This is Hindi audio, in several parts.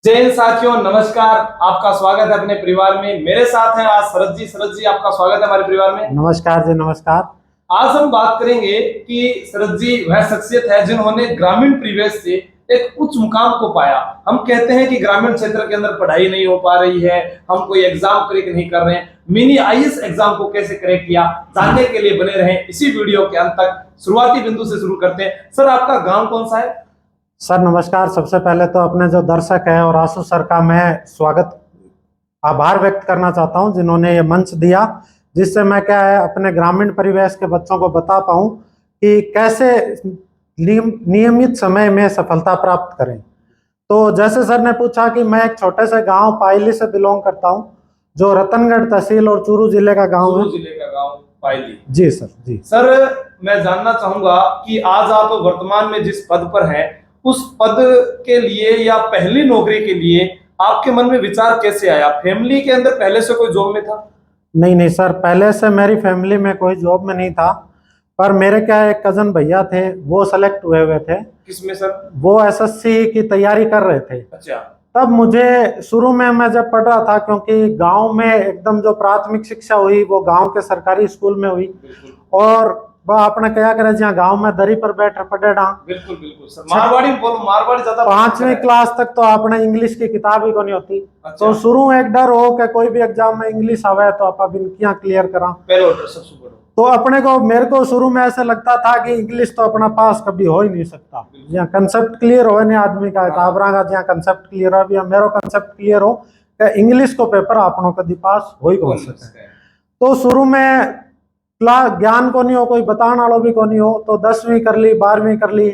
जय हिंद साथियों, नमस्कार। आपका स्वागत है अपने परिवार में। मेरे साथ हैं आज शरद जी। शरद जी, आपका स्वागत है हमारे परिवार में। नमस्कार जी, नमस्कार। आज हम बात करेंगे कि शरद जी वह शख्सियत है जिन्होंने ग्रामीण परिवेश से एक उच्च मुकाम को पाया। हम कहते हैं कि ग्रामीण क्षेत्र के अंदर पढ़ाई नहीं हो पा रही है, हम कोई एग्जाम क्रैक नहीं कर रहे हैं। मिनी आईएएस एग्जाम को कैसे क्रैक किया, जानने के लिए बने रहें इसी वीडियो के अंत तक। शुरुआती बिंदु से शुरू करते हैं। सर, आपका गांव कौन सा है? सर नमस्कार। सबसे पहले तो अपने जो दर्शक हैं और आशु सर का मैं आभार व्यक्त करना चाहता हूं जिन्होंने ये मंच दिया, जिससे मैं क्या है अपने ग्रामीण परिवेश के बच्चों को बता पाऊं कि कैसे नियमित समय में सफलता प्राप्त करें। तो जैसे सर ने पूछा कि मैं एक छोटे से गांव पायली से बिलोंग करता हूं, जो रतनगढ़ तहसील और चूरू जिले का गांव है। चूरू जिले का गांव पायली। जी सर। जी सर, मैं जानना चाहूंगा कि आज आप वर्तमान में जिस पद पर हैं, उस पद के लिए या पहली नौकरी के लिए आपके मन में विचार कैसे आया? फैमिली के अंदर पहले से कोई जॉब में था? नहीं सर, पहले से मेरी फैमिली में कोई जॉब में नहीं था, पर मेरे क्या एक कजन भैया थे, वो सेलेक्ट हुए थे। किसमें सर? वो एसएससी की तैयारी कर रहे थे। अच्छा। तब मुझे शुरू में मैं जब पढ़ रहा था, क्योंकि गांव में एकदम जो प्राथमिक शिक्षा हुई वो गांव के सरकारी स्कूल में हुई, और वह आपने क्या करे जहाँ गांव में दरी पर बैठ पढ़े ना। बिल्कुल बिल्कुल सर। मारवाड़ी बोलो, मारवाड़ी ज्यादा। 5वीं क्लास तक तो आपने इंग्लिश की किताब ही को नहीं होती। अच्छा। तो शुरू एक डर हो कि कोई भी एग्जाम में इंग्लिश आवे तो आप बिनकियां क्लियर करा। तो अपने को मेरे को शुरू में ऐसे लगता था कि इंग्लिश तो अपना पास कभी हो ही नहीं सकता। जहाँ कंसेप्ट क्लियर हो नहीं आदमी का काबरा का, जहाँ कंसेप्ट क्लियर हो, अभी मेरा कंसेप्ट क्लियर हो कि इंग्लिश को पेपर आपनों कभी पास हो ही कौन सके। तो शुरू में क्लास ज्ञान को नहीं हो, कोई बताने वालों भी को नहीं हो, तो 10वीं कर ली, 12वीं कर ली,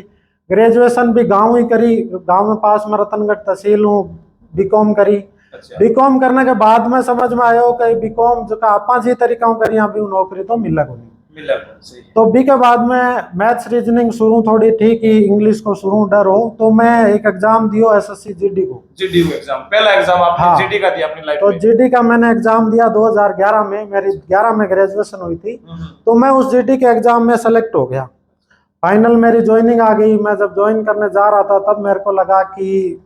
ग्रेजुएशन भी गाँव ही करी। गाँव में पास में रतनगढ़ तहसील हूँ, बीकॉम करी। अच्छा। बीकॉम करने के बाद में समझ में आयो कि बीकॉम जो आप जी तरीका करी अभी नौकरी तो मिला को नहीं। तो बी के बाद में मैथ्स रीजनिंग शुरू थोड़ी ठीक ही, इंग्लिश को शुरू डर हो, तो मैं एक एग्जाम दियो एसएससी जीडी को। जीडी को एग्जाम, पहला एग्जाम आपने जीडी का दिया अपनी लाइफ तो में? जीडी का मैंने एग्जाम दिया 2011 में, मेरी 11 में ग्रेजुएशन हुई थी। तो मैं उस जीडी के एग्जाम में सेलेक्ट हो गया। फाइनल मेरी ज्वाइनिंग आ गई। मैं जब ज्वाइन करने जा रहा था तब मेरे को लगा कि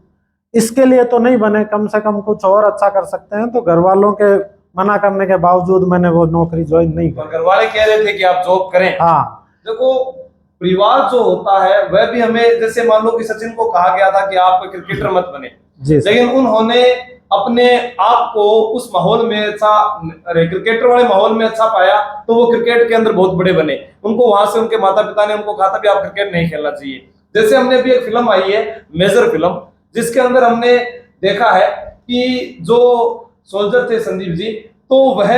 इसके लिए तो नहीं बने, कम से कम कुछ और अच्छा कर सकते हैं। तो घर वालों के मना करने के बावजूद मैंने वो नौकरी ज्वाइन नहीं की। घर वाले कह रहे थे कि आप जॉब करें। हाँ। देखो, परिवार जो होता है वह भी हमें, जैसे मान लो कि सचिन को कहा गया था कि आप क्रिकेटर मत बने, लेकिन उन्होंने अपने आप को उस माहौल में अच्छा, क्रिकेटर वाले माहौल में अच्छा पाया, तो वो क्रिकेट के अंदर बहुत बड़े बने। उनको वहां से उनके माता पिता ने उनको कहा था कि आप क्रिकेट नहीं खेलना चाहिए। जैसे हमने अभी एक फिल्म आई है मेजर फिल्म, जिसके अंदर हमने देखा है कि जो सोल्जर थे संदीप जी, तो वह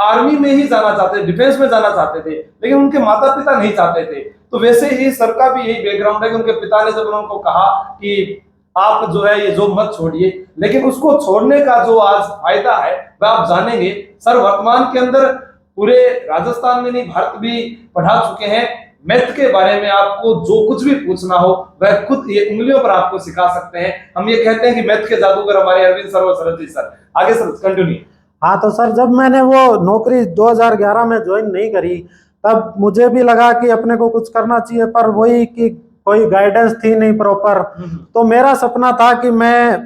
आर्मी में ही जाना चाहते थे, डिफेंस में जाना चाहते थे, लेकिन उनके माता पिता नहीं चाहते थे। तो वैसे ही सर का भी यही बैकग्राउंड है कि उनके पिता ने जब उनको कहा कि आप जो है ये जॉब मत छोड़िए, लेकिन उसको छोड़ने का जो आज फायदा है वह आप जानेंगे। सर वर्तमान के अंदर पूरे राजस्थान में नहीं, भारत भी पढ़ा चुके हैं। मैथ के बारे में आपको जो कुछ भी पूछना हो वह खुद ये उंगलियों पर आपको सिखा सकते हैं। हम ये कहते हैं कि मैथ के जादूगर हमारे अरविंद सर और शरद जी सर। आगे सर कंटिन्यू। हाँ, तो सर जब मैंने वो नौकरी 2011 में ज्वाइन नहीं करी, तब मुझे भी लगा कि अपने को कुछ करना चाहिए, पर वही कि कोई गाइडेंस थी नहीं प्रॉपर। तो मेरा सपना था कि मैं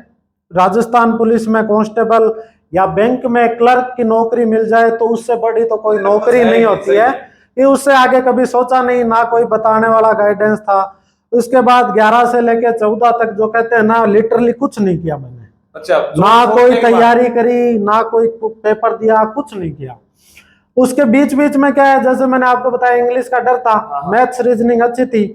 राजस्थान पुलिस में कांस्टेबल या बैंक में क्लर्क की नौकरी मिल जाए, तो उससे बड़ी तो कोई नौकरी नहीं होती है। कि उससे आगे कभी सोचा नहीं, ना कोई बताने वाला गाइडेंस था। उसके बाद 11 से लेके 14 तक जो कहते हैं ना, लिटरली कुछ नहीं किया मैंने। अच्छा। ना कोई तैयारी करी, ना कोई पेपर दिया, कुछ नहीं किया। उसके बीच बीच में क्या है, जैसे मैंने आपको बताया, इंग्लिश का डर था, मैथ्स रीजनिंग अच्छी थी,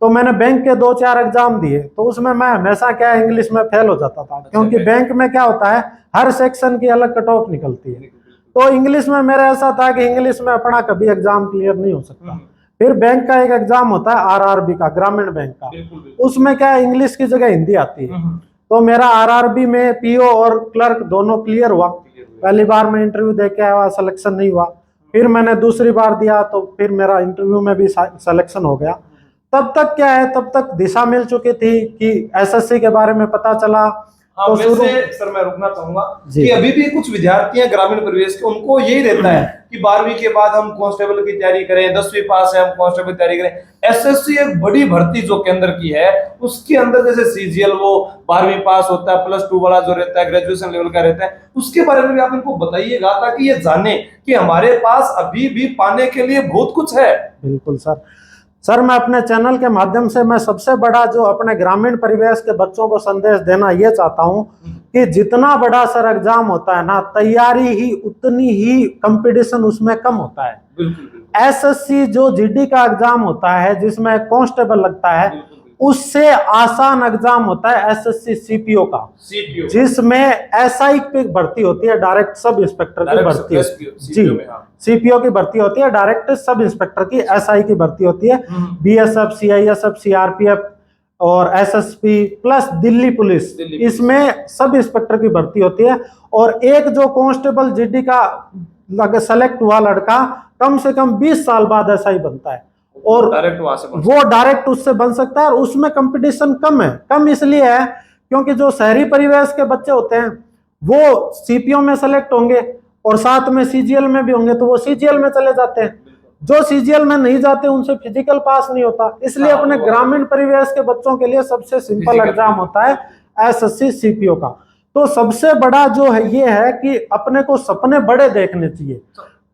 तो मैंने बैंक के 2-4 एग्जाम दिए। तो उसमें मैं हमेशा क्या इंग्लिश में फेल हो जाता था। क्योंकि बैंक में क्या होता है, हर सेक्शन की अलग कट ऑफ निकलती है। तो इंग्लिश में मेरा ऐसा था कि इंग्लिश में अपना कभी एग्जाम क्लियर नहीं हो सकता। फिर बैंक का एक एग्जाम होता है आरआरबी का, ग्रामीण बैंक का, उसमें क्या इंग्लिश की जगह हिंदी आती है। तो मेरा आरआरबी में पीओ और क्लर्क दोनों क्लियर हुआ। पहली बार मैं इंटरव्यू दे के आया, सिलेक्शन नहीं हुआ। फिर मैंने दूसरी बार दिया, तो फिर मेरा इंटरव्यू में भी सिलेक्शन हो गया। तब तक क्या है, तब तक दिशा मिल चुकी थी कि एसएससी के बारे में पता चला, हाँ, तो वैसे सर मैं रुकना चाहूंगा जी। कि अभी भी कुछ विद्यार्थी हैं ग्रामीण परिवेश के, उनको यही रहता है कि 12वीं के बाद हम कांस्टेबल की तैयारी करें, 10वीं पास है हम कांस्टेबल की तैयारी करें। एसएससी एक बड़ी भर्ती जो केंद्र की है, उसके अंदर जैसे सीजीएल वो 12वीं पास होता है, +2 वाला जो रहता है ग्रेजुएशन लेवल का रहता है, उसके बारे में भी आप इनको बताइएगा ताकि ये जाने कि हमारे पास अभी भी पाने के लिए बहुत कुछ है। बिल्कुल सर मैं अपने चैनल के माध्यम से मैं सबसे बड़ा जो अपने ग्रामीण परिवेश के बच्चों को संदेश देना ये चाहता हूं कि जितना बड़ा सर एग्जाम होता है ना, तैयारी ही उतनी ही कंपटीशन उसमें कम होता है। बिल्कुल। एसएससी जो जीडी का एग्जाम होता है जिसमें कांस्टेबल लगता है, उससे आसान एग्जाम होता है एसएससी सीपीओ का, जिसमें एसआई की भर्ती होती है, डायरेक्ट सब इंस्पेक्टर की भर्ती होती है। जी, सीपीओ की भर्ती होती है, डायरेक्ट सब इंस्पेक्टर की एसआई की भर्ती होती है। बीएसएफ, सीआईएसएफ, सीआरपीएफ और एसएसपी प्लस दिल्ली पुलिस, इसमें सब इंस्पेक्टर की भर्ती होती है। और एक जो कांस्टेबल जीडी का सेलेक्ट हुआ लड़का कम से कम 20 साल बाद एसआई बनता है, और वो डायरेक्ट उससे बन सकता है। और उसमें कंपटीशन कम है। कम इसलिए है क्योंकि जो शहरी परिवेश के बच्चे होते हैं वो सीपीओ में सेलेक्ट होंगे और साथ में सीजीएल में भी होंगे, तो वो सीजीएल में चले जाते हैं। जो सीजीएल में नहीं जाते उनसे फिजिकल पास नहीं होता। इसलिए अपने ग्रामीण परिवेश के बच्चों के लिए सबसे सिंपल एग्जाम होता है एसएससी सीपीओ का। तो सबसे बड़ा जो है ये है कि अपने को सपने बड़े देखने चाहिए,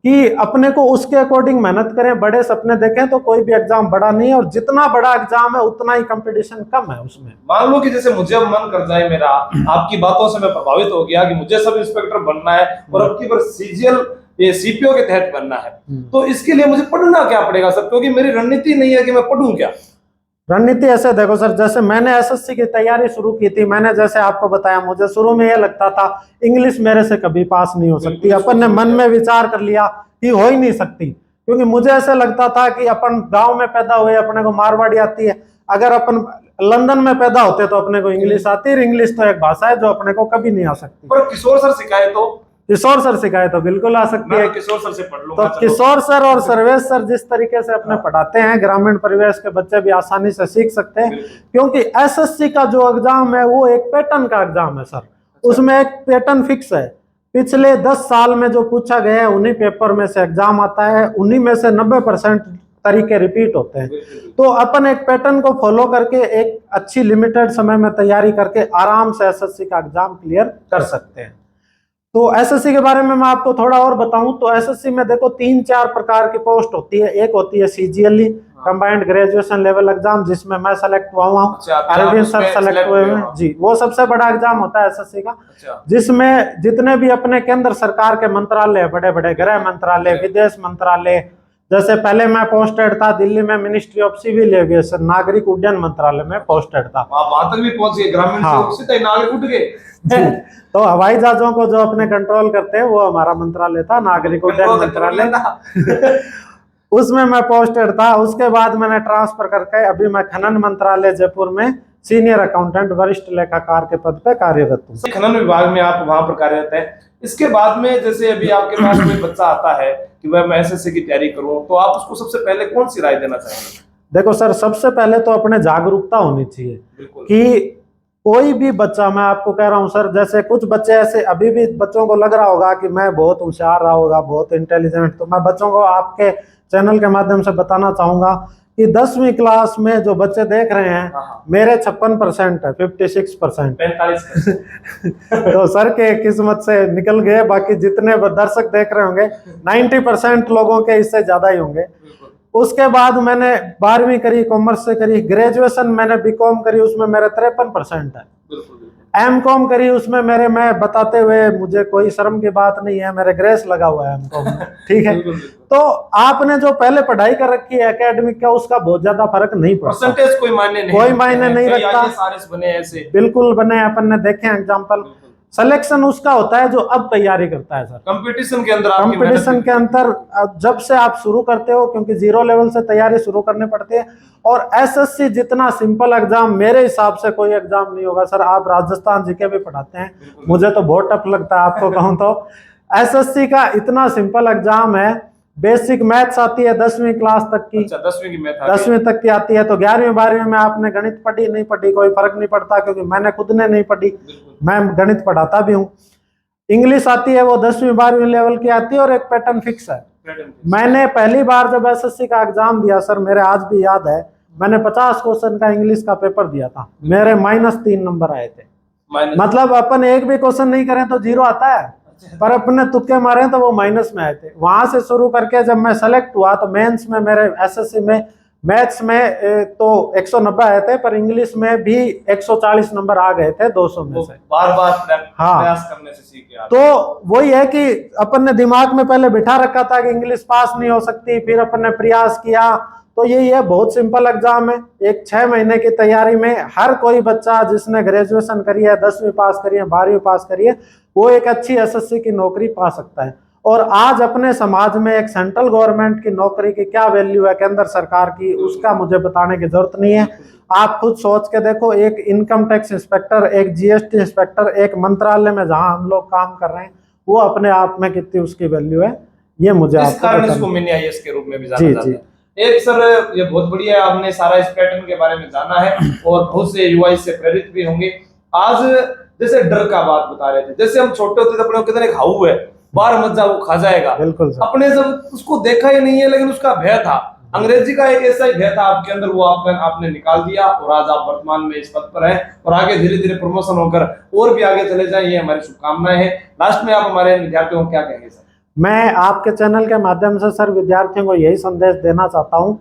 कि अपने को उसके अकॉर्डिंग मेहनत करें, बड़े सपने देखें, तो कोई भी एग्जाम बड़ा नहीं है। और जितना बड़ा एग्जाम है उतना ही कंपटीशन कम है उसमें। मान लो कि जैसे मुझे अब मन कर जाए मेरा, आपकी बातों से मैं प्रभावित हो गया कि मुझे सब इंस्पेक्टर बनना है और अब की बार सीजीएल ये सीपीओ के तहत बनना है, तो इसके लिए मुझे पढ़ना क्या पड़ेगा सर? क्योंकि मेरी रणनीति नहीं है कि मैं पढ़ूं क्या। रणनीति ऐसे देखो सर, जैसे मैंने एसएससी की तैयारी शुरू की थी, मैंने जैसे आपको बताया, मुझे शुरू में यह लगता था इंग्लिश मेरे से कभी पास नहीं हो सकती। अपन ने मन में विचार कर लिया कि हो ही नहीं सकती, क्योंकि मुझे ऐसा लगता था कि अपन गांव में पैदा हुए, अपने को मारवाड़ी आती है। अगर अपन लंदन में पैदा होते तो अपने को इंग्लिश आती है। इंग्लिश तो एक भाषा है जो अपने को कभी नहीं आ सकती। पर किशोर सर सिखाए तो किशोर सर सिखाए तो बिल्कुल आ सकती है। किशोर सर से पढ़ लूंगा। तो किशोर सर और सर्वेश सर जिस तरीके से अपने पढ़ाते हैं, ग्रामीण परिवेश के बच्चे भी आसानी से सीख सकते हैं। क्योंकि एसएससी का जो एग्जाम है वो एक पैटर्न का एग्जाम है सर। उसमें एक पैटर्न फिक्स है। पिछले 10 साल में जो पूछा गया है उन्हीं पेपर में से एग्जाम आता है, उन्हीं में से 90% तरीके रिपीट होते हैं। तो अपन एक पैटर्न को फॉलो करके एक अच्छी लिमिटेड समय में तैयारी करके आराम से एसएससी का एग्जाम क्लियर कर सकते हैं। तो एसएससी के बारे में मैं आपको थोड़ा और बताऊं तो एसएससी में देखो 3-4 प्रकार की पोस्ट होती है। एक होती है सीजीएलई, कंबाइंड ग्रेजुएशन लेवल एग्जाम, जिसमें मैं सेलेक्ट हुआ हूँ, अरविंद सर सेलेक्ट हुए हैं जी। वो सबसे बड़ा एग्जाम होता है एसएससी का, जिसमें जितने भी अपने केंद्र सरकार के मंत्रालय, बड़े बड़े गृह मंत्रालय, विदेश मंत्रालय, जैसे पहले मैं पोस्टेड था दिल्ली में मिनिस्ट्री ऑफ सिविल एविएशन, नागरिक उड्डयन मंत्रालय में पोस्टेड था। वहां तक भी पहुंच गए, ग्रामीण से नागरिक उड़ गए। तो हवाई जहाजों को जो अपने कंट्रोल करते हैं वो हमारा मंत्रालय था, नागरिक उड्डयन मंत्रालय। उसमें मैं पोस्टेड था। उसके बाद मैंने ट्रांसफर करके अभी मैं खनन मंत्रालय जयपुर में सीनियर अकाउंटेंट वरिष्ठ लेखाकार के पद पे कार्यरत हूँ। खनन विभाग में आप वहां पर कार्यरत है। इसके बाद में जैसे अभी आपके पास कोई बच्चा आता है कि मैं एसएससी की तैयारी करूं, तो आप उसको सबसे पहले कौन सी राय देना चाहेंगे? देखो सर, सबसे पहले तो अपने जागरूकता होनी चाहिए कि कोई भी बच्चा, मैं आपको कह रहा हूं सर, जैसे कुछ बच्चे ऐसे अभी भी बच्चों को लग रहा होगा कि मैं बहुत होशियार रहा होगा, बहुत इंटेलिजेंट, तो मैं बच्चों को आपके चैनल के माध्यम से बताना चाहूंगा कि 10वीं क्लास में जो बच्चे देख रहे हैं, मेरे 56% है, 56%। तो सर के किस्मत से निकल गए। बाकी जितने दर्शक देख रहे होंगे 90% लोगों के इससे ज्यादा ही होंगे। उसके बाद मैंने 12वीं करी, कॉमर्स से करी। ग्रेजुएशन मैंने बीकॉम करी, उसमें मेरे 53% है। एमकॉम करी, उसमें मेरे, मैं बताते हुए मुझे कोई शर्म की बात नहीं है, मेरे ग्रेस लगा हुआ है एमकॉम में, ठीक है। तो आपने जो पहले पढ़ाई कर रखी है एकेडमिक का, उसका बहुत ज्यादा फर्क नहीं पड़ता। परसेंटेज कोई मायने नहीं रखता। बने ऐसे बिल्कुल बने, अपन ने देखे एग्जाम्पल। सिलेक्शन उसका होता है जो अब तैयारी करता है सर। कंपटीशन के अंदर जब से आप शुरू करते हो, क्योंकि 0 लेवल से तैयारी शुरू करनी पड़ती है। और एसएससी जितना सिंपल एग्जाम मेरे हिसाब से कोई एग्जाम नहीं होगा सर। आप राजस्थान जीके भी पढ़ाते हैं, मुझे तो बहुत टफ लगता है आपको कहूँ तो। एसएससी का इतना सिंपल एग्जाम है बेसिक मैथ्स आती है 10वीं क्लास तक की। अच्छा, 10वीं की मैथ 10वीं तक की आती है। तो 11वीं 12वीं में आपने गणित पढ़ी नहीं पढ़ी कोई फर्क नहीं पड़ता, क्योंकि मैंने खुद ने नहीं पढ़ी, मैं गणित पढ़ाता भी हूँ। इंग्लिश आती है, वो 10वीं 12वीं लेवल की आती है, और एक पैटर्न फिक्स है। मैंने पहली बार जब एसएससी का एग्जाम दिया सर, मेरे आज भी याद है, मैंने 50 क्वेश्चन का इंग्लिश का पेपर दिया था, मेरे -3 नंबर आए थे। मतलब अपन एक भी क्वेश्चन नहीं करें तो 0 आता है, पर अपने तुक्के मारे तो वो माइनस में आए थे। वहां से शुरू करके जब मैं सेलेक्ट हुआ तो मेंस में मेरे एसएससी में मैथ्स में तो 190 आए थे, पर इंग्लिश में भी 140 नंबर आ गए थे 200 में से। बार बार प्रयास करने से सीख गया। तो वही है कि अपन ने दिमाग में पहले बिठा रखा था कि इंग्लिश पास नहीं हो सकती, फिर अपन ने प्रयास किया। तो यही है, बहुत सिंपल एग्जाम है। एक 6 महीने की तैयारी में हर कोई बच्चा जिसने ग्रेजुएशन करी है, 10वीं पास करी है, 12वीं पास करी है, वो एक अच्छी एसएससी की नौकरी पा सकता है। और आज अपने समाज में एक सेंट्रल गवर्नमेंट की नौकरी की क्या वैल्यू है, केंद्र सरकार की, उसका मुझे बताने की जरूरत नहीं है। आप खुद सोच के देखो, एक इनकम टैक्स इंस्पेक्टर, एक जीएसटी इंस्पेक्टर, एक मंत्रालय में जहां हम लोग काम कर रहे हैं, वो अपने आप में कितनी उसकी वैल्यू है, ये मुझे इस कारण इसको मिनी आईएएस के रूप में भी जाना जाता है। एक सर, ये बहुत बढ़िया है, आपने सारा इस पैटर्न के बारे में जाना है और बहुत से युवा इससे प्रेरित भी होंगे। आज जैसे डर का बात बता रहे थे, जैसे हम छोटे होते थे अपने कितने एक हाउ है, बाहर मत जा वो खा जाएगा, बिल्कुल अपने जब उसको देखा ही नहीं है, लेकिन उसका भय था, अंग्रेजी का एक ऐसा ही भय था आपके अंदर, वो आपने निकाल दिया और आज आप वर्तमान में इस पद पर हैं और आगे धीरे धीरे प्रमोशन होकर और भी आगे चले जाएं, ये हमारी शुभकामनाएं हैं। लास्ट में आप हमारे विद्यार्थियों को क्या कहेंगे सर? मैं आपके चैनल के माध्यम से सर विद्यार्थियों को यही संदेश देना चाहता हूं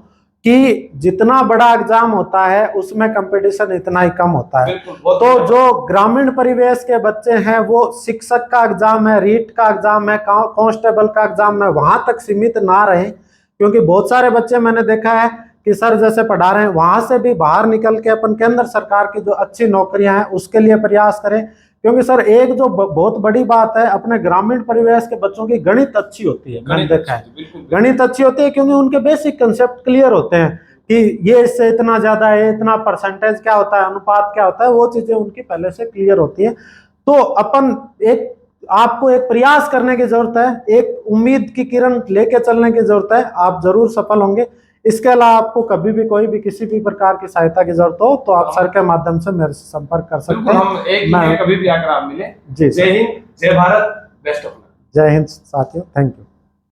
कि जितना बड़ा एग्जाम होता है उसमें कंपटीशन इतना ही कम होता है। तो जो ग्रामीण परिवेश के बच्चे हैं, वो शिक्षक का एग्जाम है, रीट का एग्जाम है, कांस्टेबल का एग्जाम है, वहां तक सीमित ना रहें। क्योंकि बहुत सारे बच्चे मैंने देखा है कि सर जैसे पढ़ा रहे हैं, वहां से भी बाहर निकल के अपन केंद्र सरकार की जो अच्छी नौकरियां हैं उसके लिए प्रयास करें। क्योंकि सर एक जो बहुत बड़ी बात है, अपने ग्रामीण परिवेश के बच्चों की गणित अच्छी होती है, मैंने देखा है, गणित अच्छी होती है, क्योंकि उनके बेसिक कंसेप्ट क्लियर होते हैं कि ये इससे इतना ज्यादा है, इतना परसेंटेज क्या होता है, अनुपात क्या होता है, वो चीजें उनकी पहले से क्लियर होती है। तो अपन आपको एक प्रयास करने की जरूरत है, एक उम्मीद की किरण लेके चलने की जरूरत है, आप जरूर सफल होंगे। इसके अलावा आपको कभी भी कोई भी किसी भी प्रकार की सहायता की जरूरत हो तो आप सर के माध्यम से मेरे से संपर्क कर सकते हैं। हम एक ही कभी भी आकर आप मिले। जी, जय हिंद, जय भारत, बेस्ट ऑफ लक। जय हिंद साथियों, थैंक यू।